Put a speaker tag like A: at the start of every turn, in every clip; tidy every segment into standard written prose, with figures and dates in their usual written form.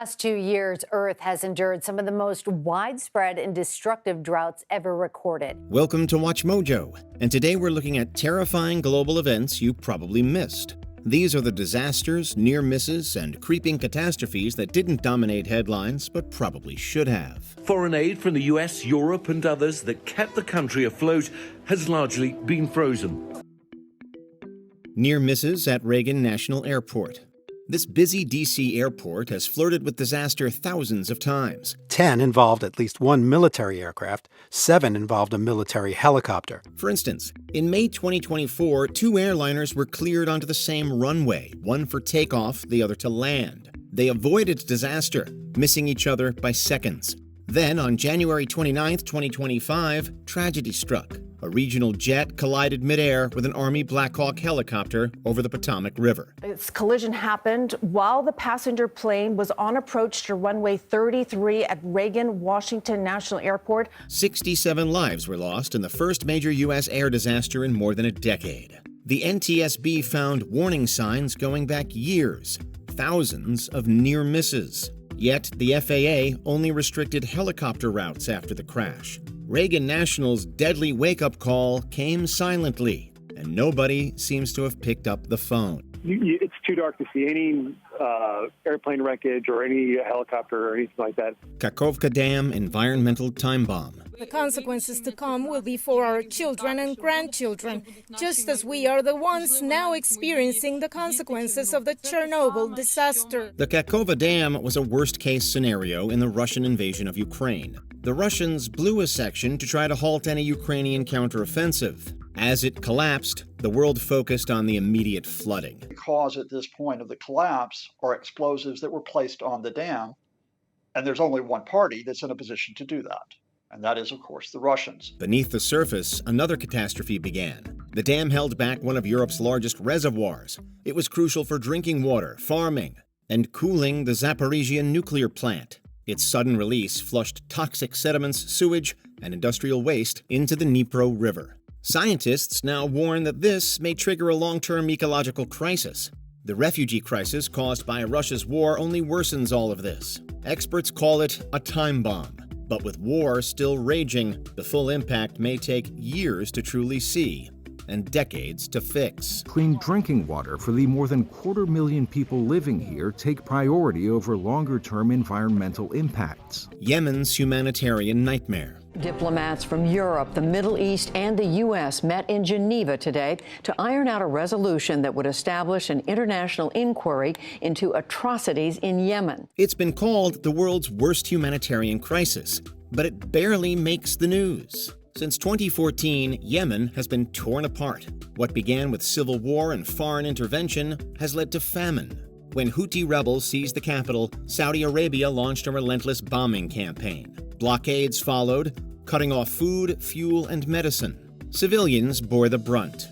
A: Last 2 years, Earth has endured some of the most widespread and destructive droughts ever recorded.
B: Welcome to Watch Mojo, and today we're looking at terrifying global events you probably missed. These are the disasters, near misses, and creeping catastrophes that didn't dominate headlines but probably should have.
C: Foreign aid from the US, Europe, and others that kept the country afloat has largely been frozen.
B: Near misses at Reagan National Airport. This busy D.C. airport has flirted with disaster thousands of times.
D: 10 involved at least one military aircraft. 7 involved a military helicopter.
B: For instance, in May 2024, 2 airliners were cleared onto the same runway, one for takeoff, the other to land. They avoided disaster, missing each other by seconds. Then, on January 29, 2025, tragedy struck. A regional jet collided midair with an Army Black Hawk helicopter over the Potomac River.
E: This collision happened while the passenger plane was on approach to runway 33 at Reagan Washington National Airport.
B: 67 lives were lost in the first major U.S. air disaster in more than a decade. The NTSB found warning signs going back years, thousands of near misses. Yet the FAA only restricted helicopter routes after the crash. Reagan National's deadly wake-up call came silently, and nobody seems to have picked up the phone.
F: It's too dark to see any airplane wreckage or any helicopter or anything like that.
B: Kakovka Dam environmental time bomb.
G: The consequences to come will be for our children and grandchildren, just as we are the ones now experiencing the consequences of the Chernobyl disaster.
B: The Kakhovka Dam was a worst-case scenario in the Russian invasion of Ukraine. The Russians blew a section to try to halt any Ukrainian counteroffensive. As it collapsed, the world focused on the immediate flooding.
H: The cause at this point of the collapse are explosives that were placed on the dam, and there's only one party that's in a position to do that, and that is, of course, the Russians.
B: Beneath the surface, another catastrophe began. The dam held back one of Europe's largest reservoirs. It was crucial for drinking water, farming, and cooling the Zaporizhia nuclear plant. Its sudden release flushed toxic sediments, sewage, and industrial waste into the Dnipro River. Scientists now warn that this may trigger a long-term ecological crisis. The refugee crisis caused by Russia's war only worsens all of this. Experts call it a time bomb. But with war still raging, the full impact may take years to truly see and decades to fix.
I: Clean drinking water for the more than 250,000 people living here take priority over longer-term environmental impacts.
B: Yemen's humanitarian nightmare.
J: Diplomats from Europe, the Middle East, and the U.S. met in Geneva today to iron out a resolution that would establish an international inquiry into atrocities in Yemen.
B: It's been called the world's worst humanitarian crisis, but it barely makes the news. Since 2014, Yemen has been torn apart. What began with civil war and foreign intervention has led to famine. When Houthi rebels seized the capital, Saudi Arabia launched a relentless bombing campaign. Blockades followed, cutting off food, fuel, and medicine. Civilians bore the brunt.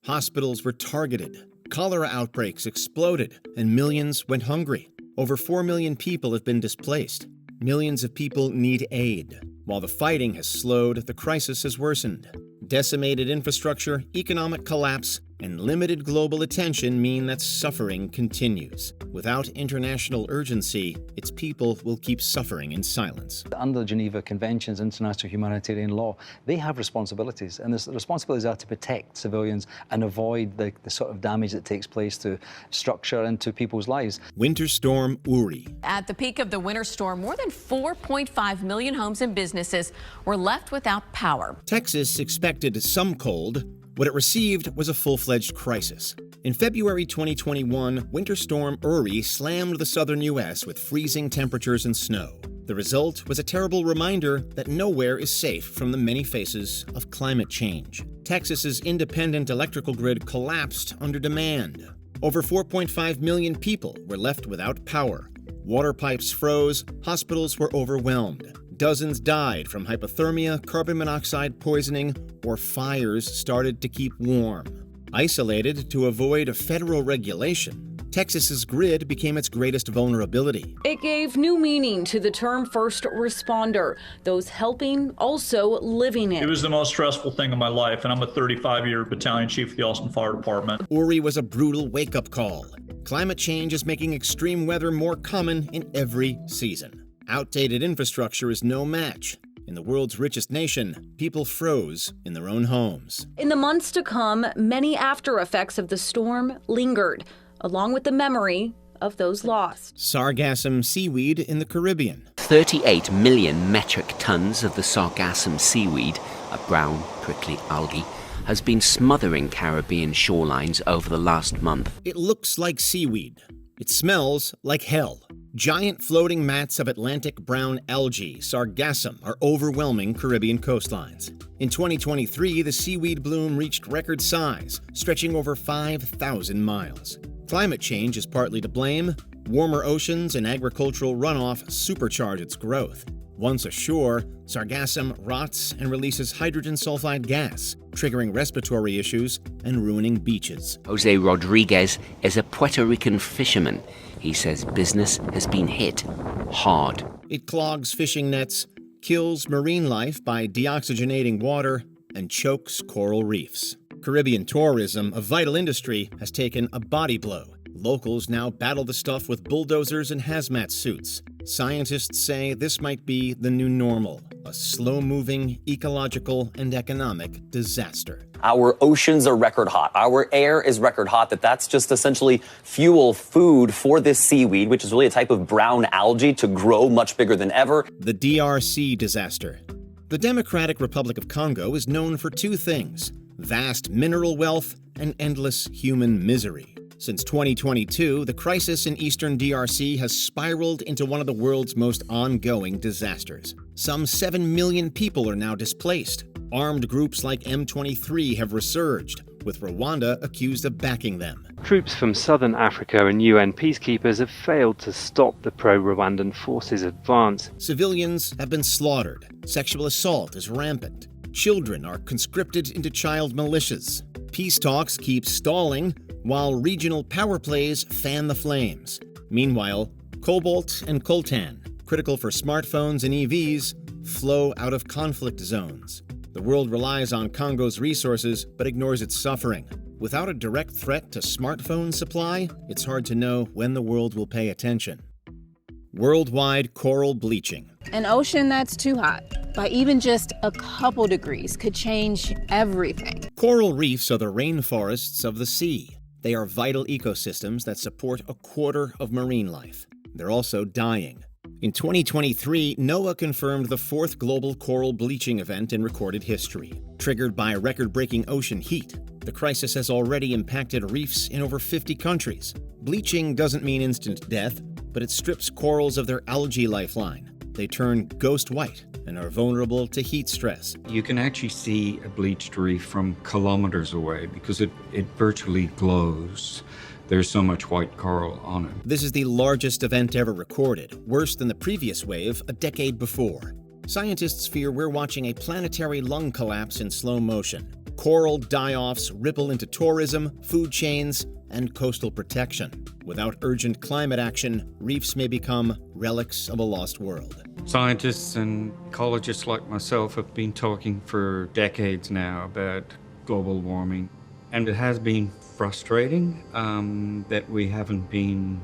B: Hospitals were targeted. Cholera outbreaks exploded, and millions went hungry. Over 4 million people have been displaced. Millions of people need aid. While the fighting has slowed, the crisis has worsened. Decimated infrastructure, economic collapse, and limited global attention mean that suffering continues. Without international urgency, its people will keep suffering in silence.
K: Under the Geneva Conventions, international humanitarian law, they have responsibilities, and the responsibilities are to protect civilians and avoid the sort of damage that takes place to structure and to people's lives.
B: Winter Storm Uri.
L: At the peak of the winter storm, more than 4.5 million homes and businesses were left without power.
B: Texas expected some cold. What it received was a full-fledged crisis. In February 2021, Winter Storm Uri slammed the southern U.S. with freezing temperatures and snow. The result was a terrible reminder that nowhere is safe from the many faces of climate change. Texas's independent electrical grid collapsed under demand. Over 4.5 million people were left without power. Water pipes froze, hospitals were overwhelmed. Dozens died from hypothermia, carbon monoxide poisoning, or fires started to keep warm. Isolated to avoid a federal regulation, Texas's grid became its greatest vulnerability.
M: It gave new meaning to the term first responder, those helping, also living it.
N: It was the most stressful thing in my life, and I'm a 35-year battalion chief of the Austin Fire Department.
B: Uri was a brutal wake-up call. Climate change is making extreme weather more common in every season. Outdated infrastructure is no match. In the world's richest nation, people froze in their own homes.
M: In the months to come, many after effects of the storm lingered, along with the memory of those lost.
B: Sargassum seaweed in the Caribbean.
O: 38 million metric tons of the sargassum seaweed, a brown, prickly algae, has been smothering Caribbean shorelines over the last month.
B: It looks like seaweed. It smells like hell. Giant floating mats of Atlantic brown algae, sargassum, are overwhelming Caribbean coastlines. In 2023, the seaweed bloom reached record size, stretching over 5,000 miles. Climate change is partly to blame. Warmer oceans and agricultural runoff supercharge its growth. Once ashore, sargassum rots and releases hydrogen sulfide gas, triggering respiratory issues and ruining beaches.
O: Jose Rodriguez is a Puerto Rican fisherman. He says business has been hit hard.
B: It clogs fishing nets, kills marine life by deoxygenating water, and chokes coral reefs. Caribbean tourism, a vital industry, has taken a body blow. Locals now battle the stuff with bulldozers and hazmat suits. Scientists say this might be the new normal, a slow-moving ecological and economic disaster.
P: Our oceans are record hot. Our air is record hot. That's just essentially fuel, food for this seaweed, which is really a type of brown algae, to grow much bigger than ever.
B: The DRC disaster. The Democratic Republic of Congo is known for two things: vast mineral wealth and endless human misery. Since 2022, the crisis in eastern DRC has spiraled into one of the world's most ongoing disasters. Some 7 million people are now displaced. Armed groups like M23 have resurged, with Rwanda accused of backing them.
Q: Troops from southern Africa and UN peacekeepers have failed to stop the pro-Rwandan forces' advance.
B: Civilians have been slaughtered. Sexual assault is rampant. Children are conscripted into child militias. Peace talks keep stalling, while regional power plays fan the flames. Meanwhile, cobalt and coltan, critical for smartphones and EVs, flow out of conflict zones. The world relies on Congo's resources but ignores its suffering. Without a direct threat to smartphone supply, it's hard to know when the world will pay attention. Worldwide coral bleaching.
R: An ocean that's too hot, by even just a couple degrees, could change everything.
B: Coral reefs are the rainforests of the sea. They are vital ecosystems that support a quarter of marine life. They're also dying. In 2023, NOAA confirmed the fourth global coral bleaching event in recorded history. Triggered by record-breaking ocean heat, the crisis has already impacted reefs in over 50 countries. Bleaching doesn't mean instant death, but it strips corals of their algae lifeline. They turn ghost white and are vulnerable to heat stress.
S: You can actually see a bleached reef from kilometers away because it virtually glows. There's so much white coral on it.
B: This is the largest event ever recorded, worse than the previous wave a decade before. Scientists fear we're watching a planetary lung collapse in slow motion. Coral die-offs ripple into tourism, food chains, and coastal protection. Without urgent climate action, reefs may become relics of a lost world.
S: Scientists and ecologists like myself have been talking for decades now about global warming, and it has been frustrating that we haven't been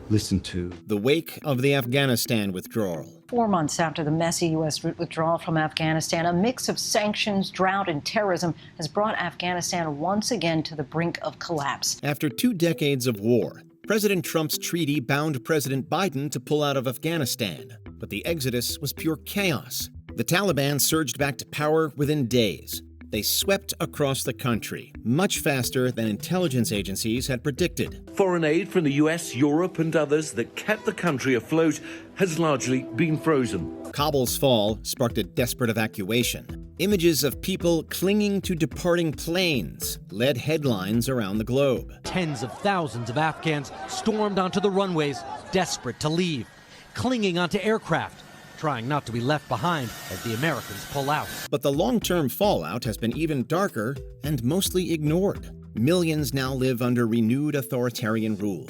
S: listened to.
B: The wake of the Afghanistan withdrawal.
J: 4 months after the messy U.S. withdrawal from Afghanistan, a mix of sanctions, drought, and terrorism has brought Afghanistan once again to the brink of collapse.
B: After 2 decades of war, President Trump's treaty bound President Biden to pull out of Afghanistan. But the exodus was pure chaos. The Taliban surged back to power within days. They swept across the country, much faster than intelligence agencies had predicted.
C: Foreign aid from the US, Europe and others that kept the country afloat has largely been frozen.
B: Kabul's fall sparked a desperate evacuation. Images of people clinging to departing planes led headlines around the globe.
T: Tens of thousands of Afghans stormed onto the runways, desperate to leave, clinging onto aircraft, trying not to be left behind as the Americans pull out.
B: But the long-term fallout has been even darker and mostly ignored. Millions now live under renewed authoritarian rule.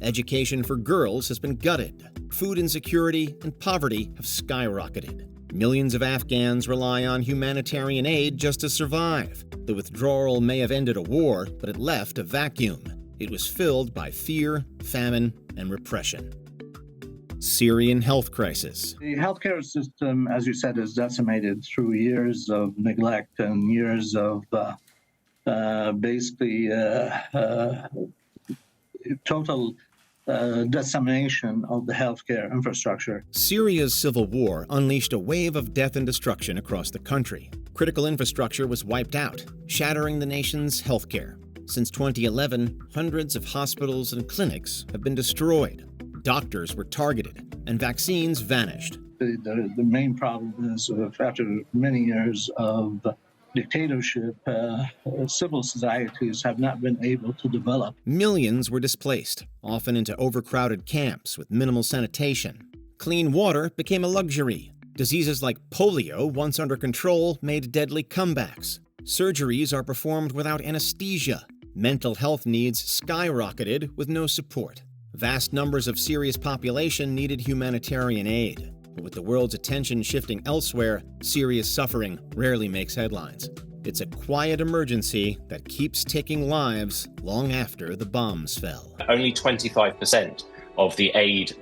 B: Education for girls has been gutted. Food insecurity and poverty have skyrocketed. Millions of Afghans rely on humanitarian aid just to survive. The withdrawal may have ended a war, but it left a vacuum. It was filled by fear, famine, and repression. Syrian health crisis.
U: The healthcare system, as you said, is decimated through years of neglect and years of total decimation of the healthcare infrastructure.
B: Syria's civil war unleashed a wave of death and destruction across the country. Critical infrastructure was wiped out, shattering the nation's healthcare. Since 2011, hundreds of hospitals and clinics have been destroyed. Doctors were targeted, and vaccines vanished.
U: The main problem is after many years of dictatorship, civil societies have not been able to develop.
B: Millions were displaced, often into overcrowded camps with minimal sanitation. Clean water became a luxury. Diseases like polio, once under control, made deadly comebacks. Surgeries are performed without anesthesia. Mental health needs skyrocketed with no support. Vast numbers of Syria's population needed humanitarian aid. But with the world's attention shifting elsewhere, Syria's suffering rarely makes headlines. It's a quiet emergency that keeps taking lives long after the bombs fell.
V: Only 25% of the aid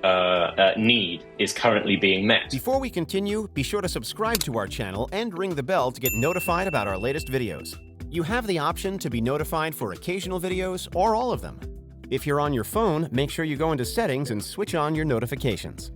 V: need is currently being met.
W: Before we continue, be sure to subscribe to our channel and ring the bell to get notified about our latest videos. You have the option to be notified for occasional videos or all of them. If you're on your phone, make sure you go into Settings and switch on your notifications.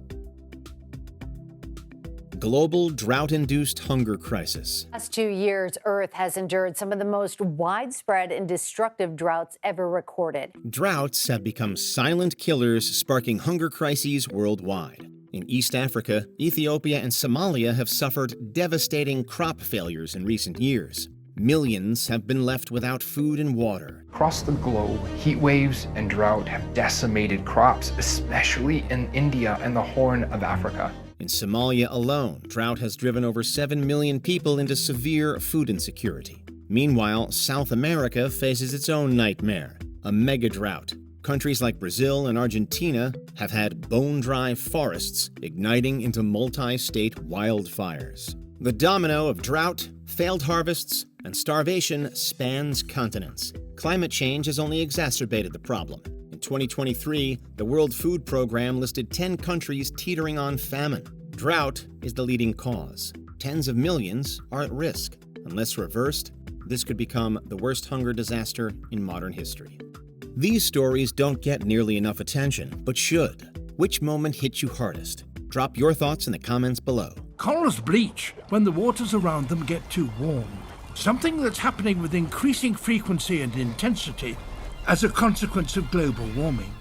B: Global drought-induced hunger crisis.
A: Last 2 years, Earth has endured some of the most widespread and destructive droughts ever recorded.
B: Droughts have become silent killers, sparking hunger crises worldwide. In East Africa, Ethiopia and Somalia have suffered devastating crop failures in recent years. Millions have been left without food and water.
X: Across the globe, heat waves and drought have decimated crops, especially in India and the Horn of Africa.
B: In Somalia alone, drought has driven over 7 million people into severe food insecurity. Meanwhile, South America faces its own nightmare, a mega drought. Countries like Brazil and Argentina have had bone-dry forests igniting into multi-state wildfires. The domino of drought, failed harvests, and starvation spans continents. Climate change has only exacerbated the problem. In 2023, the World Food Program listed 10 countries teetering on famine. Drought is the leading cause. Tens of millions are at risk. Unless reversed, this could become the worst hunger disaster in modern history. These stories don't get nearly enough attention, but should. Which moment hit you hardest? Drop your thoughts in the comments below.
Y: Corals bleach when the waters around them get too warm. Something that's happening with increasing frequency and intensity as a consequence of global warming.